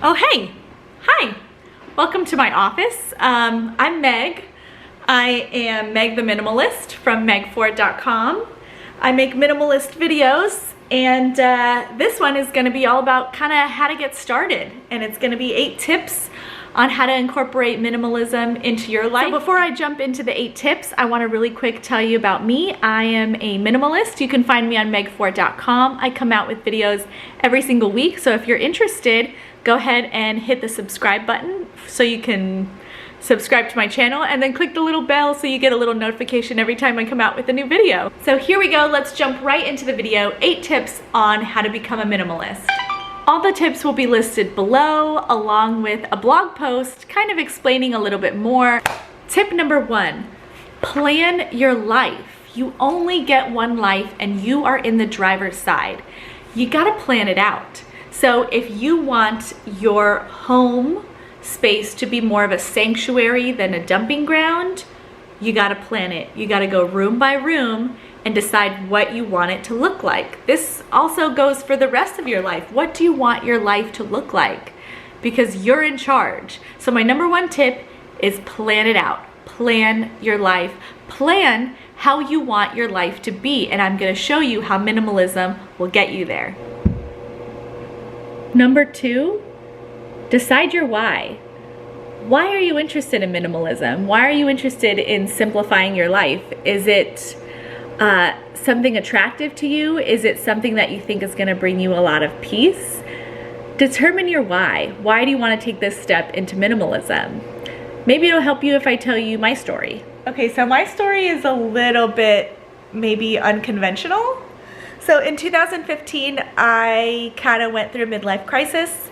Oh, hey. Hi. Welcome to my office. I'm Meg. I am Meg the Minimalist from megford.com. I make minimalist videos, and this one is going to be all about kind of how to get started. And it's going to be 8 tips on how to incorporate minimalism into your life. So before I jump into the 8 tips, I want to really quick tell you about me. I am a minimalist. You can find me on megford.com. I come out with videos every single week, so if you're interested, go ahead and hit the subscribe button so you can subscribe to my channel, and then click the little bell so you get a little notification every time I come out with a new video. So here we go, let's jump right into the video. 8 tips on how to become a minimalist. All the tips will be listed below, along with a blog post kind of explaining a little bit more. Tip number 1, plan your life. You only get one life and you are in the driver's side. You gotta plan it out. So if you want your home space to be more of a sanctuary than a dumping ground, you gotta plan it. You gotta go room by room and decide what you want it to look like. This also goes for the rest of your life. What do you want your life to look like? Because you're in charge. So my number 1 tip is plan it out. Plan your life. Plan how you want your life to be, and I'm gonna show you how minimalism will get you there. Number 2, decide your why. Why are you interested in minimalism? Why are you interested in simplifying your life? Is it something attractive to you? Is it something that you think is gonna bring you a lot of peace? Determine your why. Why do you wanna take this step into minimalism? Maybe it'll help you if I tell you my story. Okay, so my story is a little bit maybe unconventional. So in 2015, I kind of went through a midlife crisis.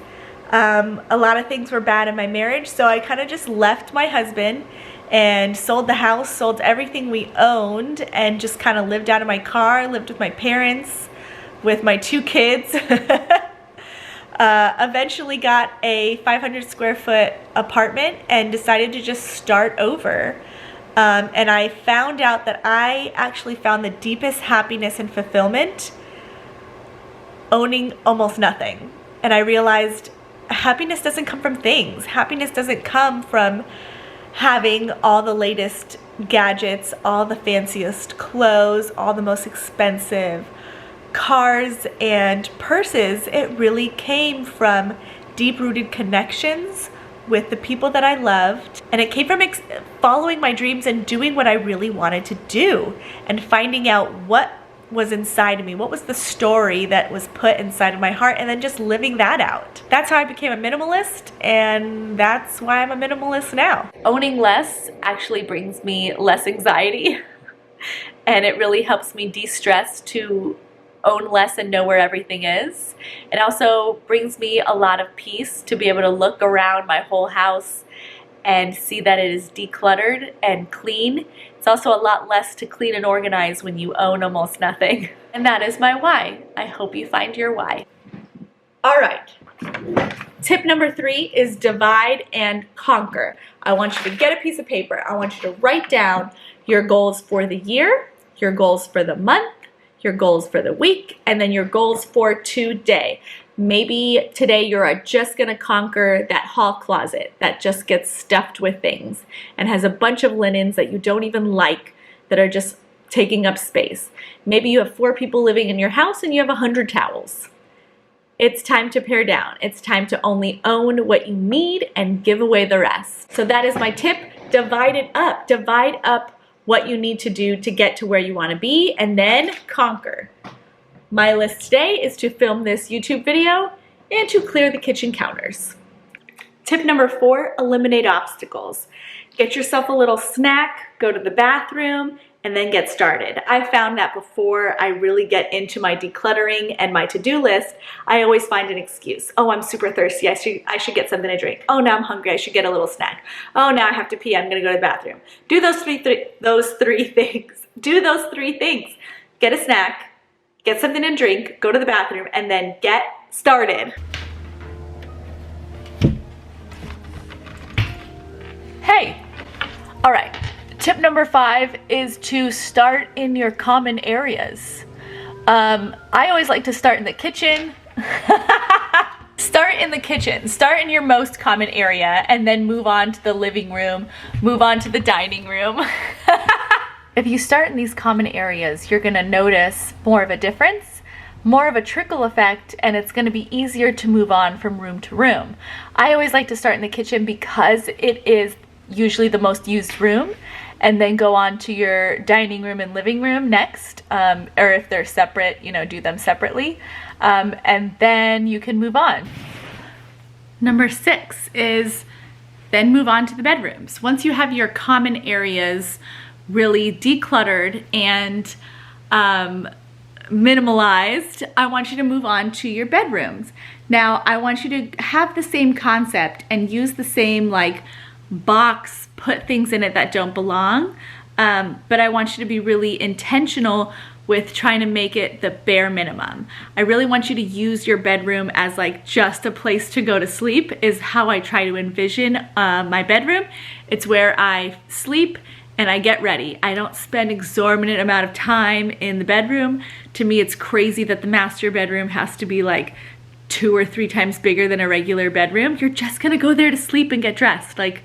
A lot of things were bad in my marriage, so I kind of just left my husband and sold the house, sold everything we owned, and just kind of lived out of my car, lived with my parents, with my 2 kids. Eventually got a 500 square foot apartment and decided to just start over. And I found out that I actually found the deepest happiness and fulfillment owning almost nothing. And I realized happiness doesn't come from things. Happiness doesn't come from having all the latest gadgets, all the fanciest clothes, all the most expensive cars and purses. It really came from deep-rooted connections with the people that I loved, and it came from following my dreams and doing what I really wanted to do and finding out what was inside of me, what was the story that was put inside of my heart, and then just living that out. That's how I became a minimalist, and that's why I'm a minimalist now. Owning less actually brings me less anxiety and it really helps me de-stress to own less and know where everything is. It also brings me a lot of peace to be able to look around my whole house and see that it is decluttered and clean. It's also a lot less to clean and organize when you own almost nothing. And that is my why. I hope you find your why. All right. Tip number 3 is divide and conquer. I want you to get a piece of paper. I want you to write down your goals for the year, your goals for the month, your goals for the week, and then your goals for today. Maybe today you're just gonna conquer that hall closet that just gets stuffed with things and has a bunch of linens that you don't even like that are just taking up space. Maybe you have 4 people living in your house and you have 100 towels. It's time to pare down. It's time to only own what you need and give away the rest. So that is my tip. Divide it up. Divide up what you need to do to get to where you want to be, and then conquer. My list today is to film this YouTube video and to clear the kitchen counters. Tip number 4, eliminate obstacles. Get yourself a little snack, go to the bathroom, and then get started. I found that before I really get into my decluttering and my to-do list, I always find an excuse. Oh, I'm super thirsty. I should get something to drink. Oh, now I'm hungry. I should get a little snack. Oh, now I have to pee. I'm gonna go to the bathroom. Do those three things. Do those 3 things. Get a snack, get something to drink, go to the bathroom, and then get started. Hey, all right. Tip number 5 is to start in your common areas. I always like to start in the kitchen. Start in the kitchen, start in your most common area, and then move on to the living room, move on to the dining room. If you start in these common areas, you're gonna notice more of a difference, more of a trickle effect, and it's gonna be easier to move on from room to room. I always like to start in the kitchen because it is usually the most used room, and then go on to your dining room and living room next, or if they're separate, you know, do them separately, and then you can move on. Number 6 is then move on to the bedrooms. Once you have your common areas really decluttered and minimalized, I want you to move on to your bedrooms. Now, I want you to have the same concept and use the same like box, put things in it that don't belong, but I want you to be really intentional with trying to make it the bare minimum. I really want you to use your bedroom as like just a place to go to sleep is how I try to envision my bedroom. It's where I sleep and I get ready. I don't spend exorbitant amount of time in the bedroom. To me, it's crazy that the master bedroom has to be like 2 or 3 times bigger than a regular bedroom. You're just gonna go there to sleep and get dressed. Like,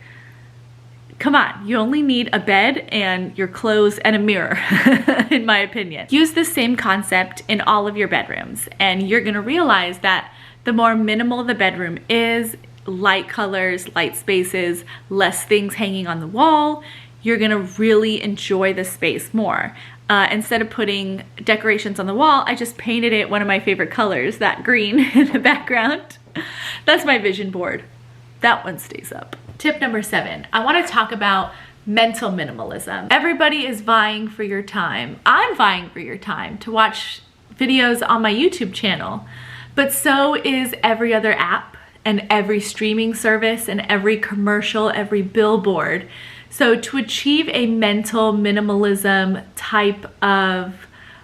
come on, you only need a bed and your clothes and a mirror, in my opinion. Use the same concept in all of your bedrooms, and you're gonna realize that the more minimal the bedroom is, light colors, light spaces, less things hanging on the wall, you're gonna really enjoy the space more. Instead of putting decorations on the wall, I just painted it one of my favorite colors, that green in the background. That's my vision board. That one stays up. Tip number 7, I want to talk about mental minimalism. Everybody is vying for your time. I'm vying for your time to watch videos on my YouTube channel, but so is every other app and every streaming service and every commercial, every billboard. So to achieve a mental minimalism type of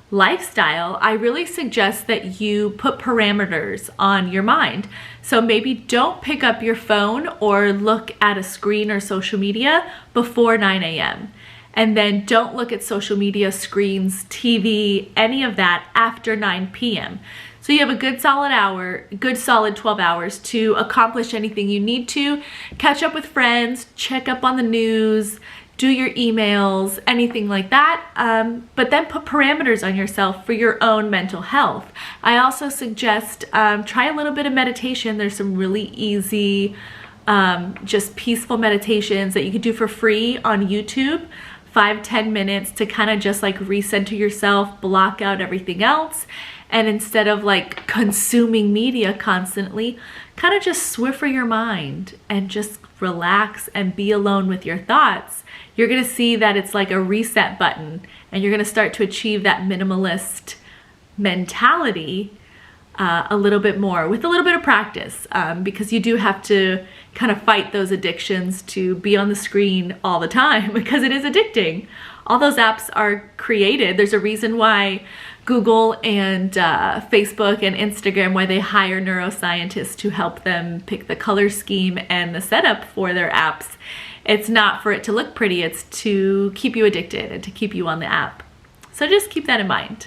lifestyle, I really suggest that you put parameters on your mind. So maybe don't pick up your phone or look at a screen or social media before 9 a.m. And then don't look at social media, screens, TV, any of that after 9 p.m. So you have a good solid 12 hours to accomplish anything you need to, catch up with friends, check up on the news, do your emails, anything like that, but then put parameters on yourself for your own mental health. I also suggest try a little bit of meditation. There's some really easy, just peaceful meditations that you can do for free on YouTube. 5-10 minutes to kind of just like recenter yourself, block out everything else, and instead of like consuming media constantly, kind of just swiffer your mind and just relax and be alone with your thoughts. You're gonna see that it's like a reset button, and you're gonna start to achieve that minimalist mentality a little bit more with a little bit of practice, because you do have to kind of fight those addictions to be on the screen all the time because it is addicting. All those apps are created. There's a reason why Google and Facebook and Instagram, why they hire neuroscientists to help them pick the color scheme and the setup for their apps. It's not for it to look pretty, it's to keep you addicted and to keep you on the app. So just keep that in mind.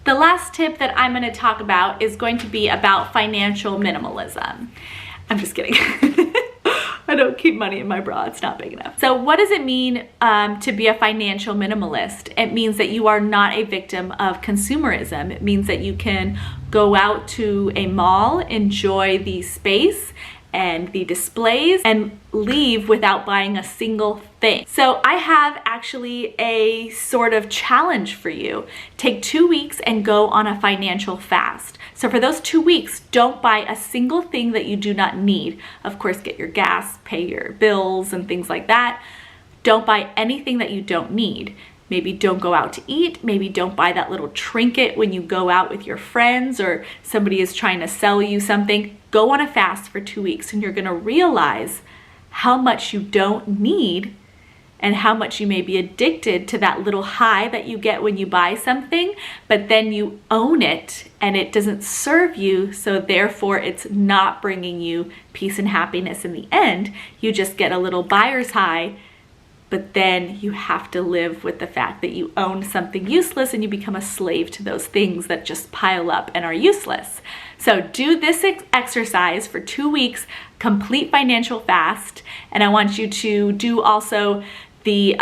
The last tip that I'm going to talk about is going to be about financial minimalism. I'm just kidding. I don't keep money in my bra, it's not big enough. So what does it mean to be a financial minimalist? It means that you are not a victim of consumerism. It means that you can go out to a mall, enjoy the space and the displays, and leave without buying a single thing. So I have actually a sort of challenge for you. Take 2 weeks and go on a financial fast. So for those 2 weeks, don't buy a single thing that you do not need. Of course, get your gas, pay your bills and things like that. Don't buy anything that you don't need. Maybe don't go out to eat. Maybe don't buy that little trinket when you go out with your friends or somebody is trying to sell you something. Go on a fast for 2 weeks and you're gonna realize how much you don't need and how much you may be addicted to that little high that you get when you buy something, but then you own it and it doesn't serve you, so therefore it's not bringing you peace and happiness in the end. You just get a little buyer's high, but then you have to live with the fact that you own something useless and you become a slave to those things that just pile up and are useless. So do this exercise for 2 weeks, complete financial fast, and I want you to do also the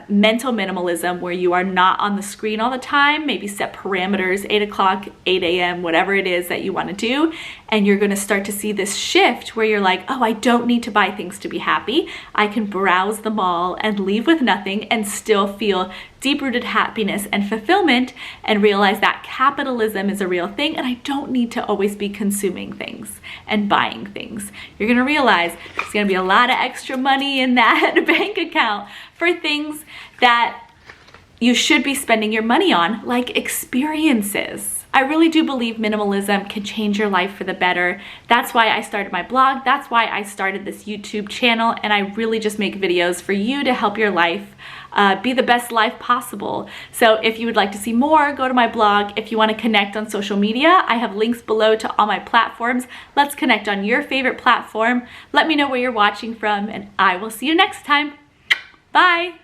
mental minimalism, where you are not on the screen all the time. Maybe set parameters, 8 o'clock, 8 a.m., whatever it is that you want to do. And you're going to start to see this shift where you're like, oh, I don't need to buy things to be happy. I can browse the mall and leave with nothing and still feel deep-rooted happiness and fulfillment, and realize that capitalism is a real thing and I don't need to always be consuming things and buying things. You're gonna realize there's gonna be a lot of extra money in that bank account for things that you should be spending your money on, like experiences. I really do believe minimalism can change your life for the better. That's why I started my blog. That's why I started this YouTube channel, and I really just make videos for you to help your life be the best life possible. So if you would like to see more, go to my blog. If you want to connect on social media, I have links below to all my platforms. Let's connect on your favorite platform. Let me know where you're watching from, and I will see you next time. Bye.